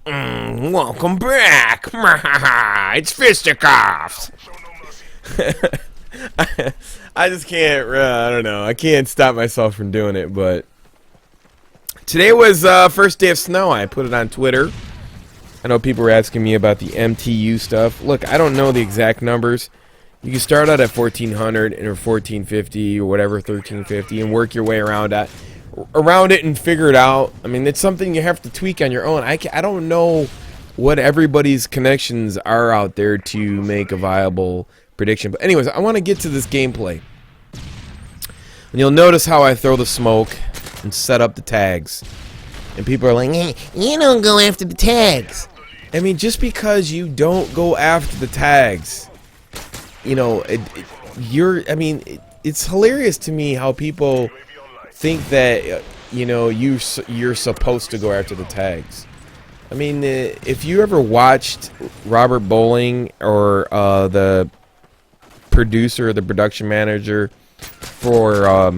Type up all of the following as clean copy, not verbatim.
Welcome back. It's fisticuffs. I just can't. I don't know. I can't stop myself from doing it. But today was first day of snow. I put it on Twitter. I know people were asking me about the MTU stuff. Look, I don't know the exact numbers. You can start out at 1400 or 1450 or whatever, 1350, and work your way around it and figure it out. I mean, it's something you have to tweak on your own. I don't know what everybody's connections are out there to make a viable prediction. But anyways, I want to get to this gameplay. And you'll notice how I throw the smoke and set up the tags. And people are like, hey, you don't go after the tags. I mean, just because you don't go after the tags, you know, it's hilarious to me how people think that, you know, you're supposed to go after the tags. I mean, if you ever watched Robert Bowling or the producer or the production manager for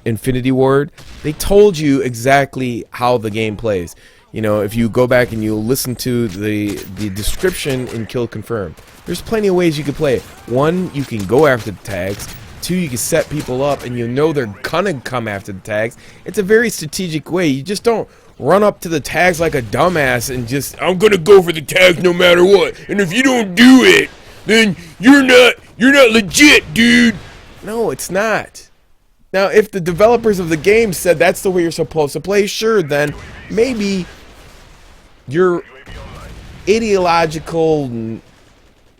Infinity Ward, they told you exactly how the game plays. You know, if you go back and you listen to the description in Kill Confirm, there's plenty of ways you can play it. One, you can go after the tags. Two, you can set people up and you know they're gonna come after the tags. It's a very strategic way. You just don't run up to the tags like a dumbass and just, I'm gonna go for the tags no matter what. And if you don't do it, then you're not legit, dude. No, it's not. Now, if the developers of the game said that's the way you're supposed to play, sure, then maybe your ideological,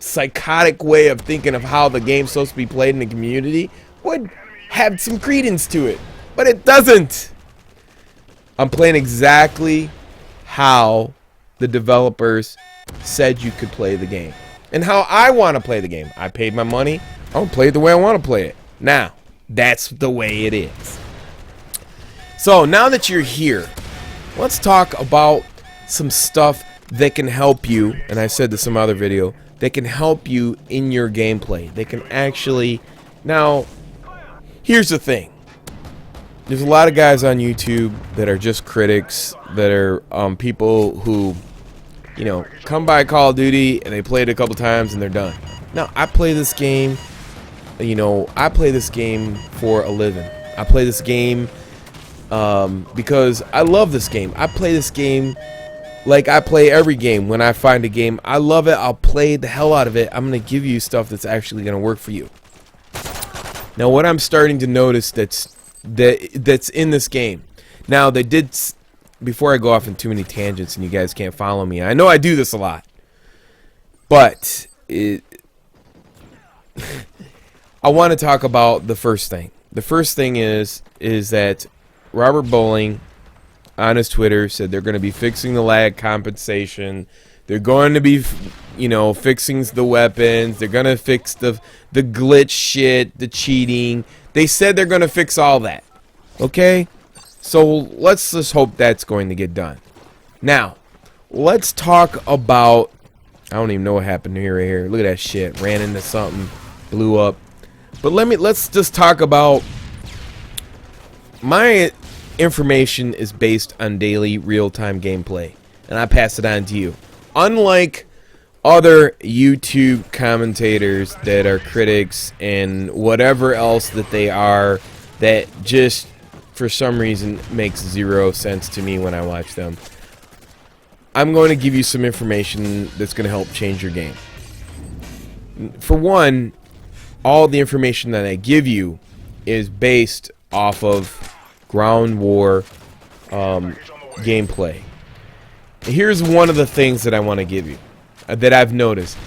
psychotic way of thinking of how the game's supposed to be played in the community would have some credence to it. But it doesn't. I'm playing exactly how the developers said you could play the game. And how I want to play the game. I paid my money. I'll play it the way I want to play it. Now, that's the way it is. So, now that you're here, let's talk about some stuff that can help you, and I said this in some other video, that can help you in your gameplay. They can actually... Now, here's the thing. There's a lot of guys on YouTube that are just critics, that are people who, you know, come by Call of Duty and they play it a couple times and they're done. Now, I play this game, you know, I play this game for a living. I play this game because I love this game. I play this game like I play every game. When I find a game I love it, I'll play the hell out of it. I'm going to give you stuff that's actually going to work for you. Now, what I'm starting to notice that's in this game. Now, they did, before I go off in too many tangents and you guys can't follow me, I know I do this a lot, but I want to talk about the first thing. The first thing is that Robert Bowling on his Twitter said they're going to be fixing the lag compensation. They're going to be, you know, fixing the weapons. They're going to fix the glitch shit, the cheating. They said they're going to fix all that. Okay? So let's just hope that's going to get done. Now, let's talk about... I don't even know what happened here right here. Look at that shit. Ran into something. Blew up. But let's just talk about... My information is based on daily real-time gameplay. And I pass it on to you. Unlike other YouTube commentators that are critics and whatever else that they are, that just for some reason makes zero sense to me when I watch them, I'm going to give you some information that's going to help change your game. For one, all the information that I give you is based off of ground war gameplay. Here's one of the things that I want to give you that I've noticed.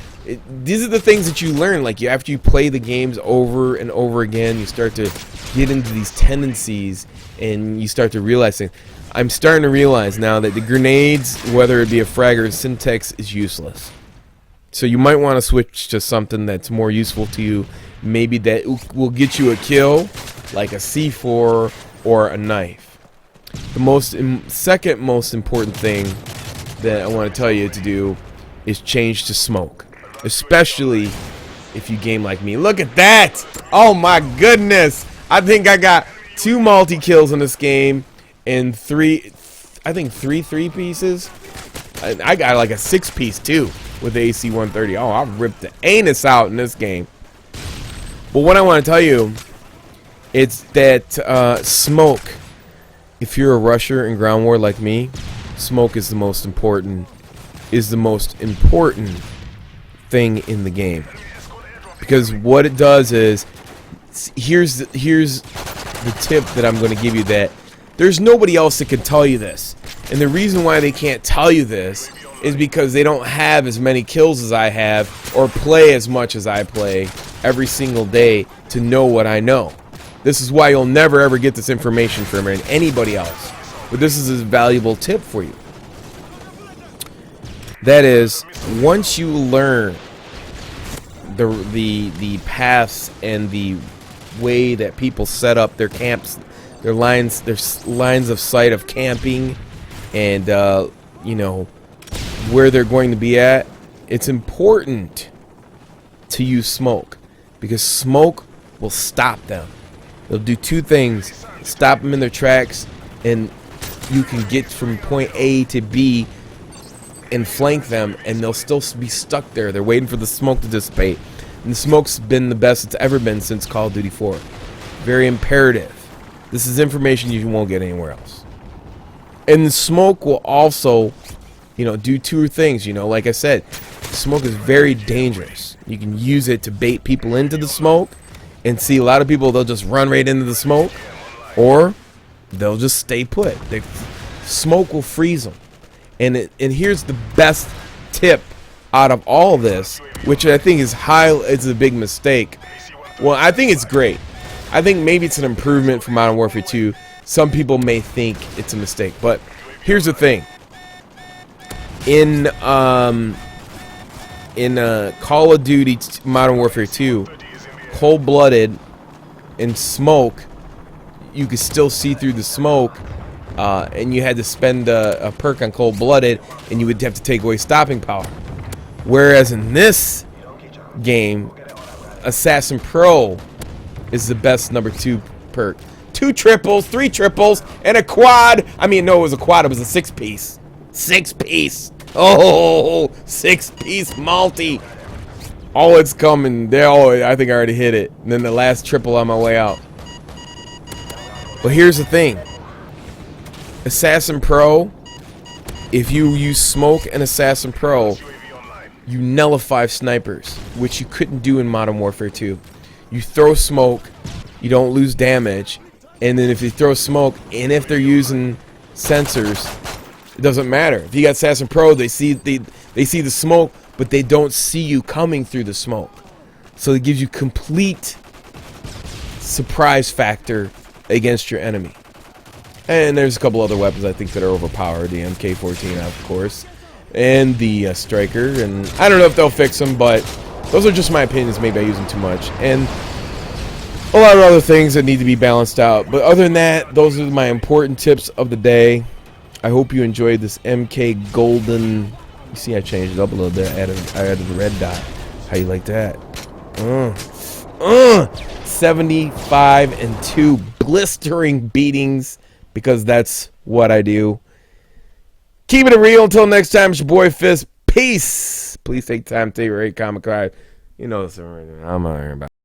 These are the things that you learn, like after you play the games over and over again, you start to get into these tendencies and you start to realize things. I'm starting to realize now that the grenades, whether it be a frag or a syntax, is useless. So you might want to switch to something that's more useful to you, maybe that will get you a kill, like a C4 or a knife. The second most important thing that I want to tell you to do is change to smoke, especially if you game like me. Look at that! Oh my goodness! I think I got 2 multi-kills in this game and 3 three pieces. I got like a 6-piece too with the AC-130. Oh, I ripped the anus out in this game. But what I want to tell you, it's that smoke. If you're a rusher in ground war like me, smoke is the most important. Thing in the game, because what it does is, here's the tip that I'm going to give you, that there's nobody else that can tell you this. And the reason why they can't tell you this is because they don't have as many kills as I have, or play as much as I play every single day to know what I know. This is why you'll never ever get this information from anybody else. But this is a valuable tip for you. That is, once you learn the paths and the way that people set up their camps, their lines of sight of camping, and you know, where they're going to be at, it's important to use smoke, because smoke will stop them. They'll do two things: stop them in their tracks, and you can get from point A to B and flank them, and they'll still be stuck there. They're waiting for the smoke to dissipate. And the smoke's been the best it's ever been since Call of Duty 4. Very imperative. This is information you won't get anywhere else. And the smoke will also, you know, do two things. You know, like I said, smoke is very dangerous. You can use it to bait people into the smoke, and see, a lot of people, they'll just run right into the smoke, or they'll just stay put. Smoke will freeze them. And here's the best tip out of all of this, which I think is a big mistake. Well, I think it's great. I think maybe it's an improvement from Modern Warfare 2. Some people may think it's a mistake, but here's the thing. In Call of Duty Modern Warfare 2, cold-blooded and smoke, you could still see through the smoke. And you had to spend a perk on cold-blooded, and you would have to take away stopping power. Whereas in this game, Assassin Pro is the best number 2 perk. 2 triples, 3 triples, and a quad. I mean, no, it was a quad. It was a 6-piece. 6-piece. Oh, 6-piece multi. Oh, it's coming. I think I already hit it. And then the last triple on my way out. But here's the thing. Assassin Pro, if you use smoke and Assassin Pro, you nullify snipers, which you couldn't do in Modern Warfare 2. You throw smoke, you don't lose damage, and then if you throw smoke, and if they're using sensors, it doesn't matter. If you got Assassin Pro, they see the smoke, but they don't see you coming through the smoke. So it gives you complete surprise factor against your enemy. And there's a couple other weapons I think that are overpowered. The MK14, of course, and the Striker. And I don't know if they'll fix them, but those are just my opinions. Maybe I use them too much. And a lot of other things that need to be balanced out. But other than that, those are my important tips of the day. I hope you enjoyed this MK Golden. You see, I changed it up a little bit. I added the red dot. How you like that? 75 and 2 blistering beatings. Because that's what I do. Keeping it real until next time. It's your boy Fist. Peace. Please take time to rate, comment, subscribe. You know this. I'm not hearing about.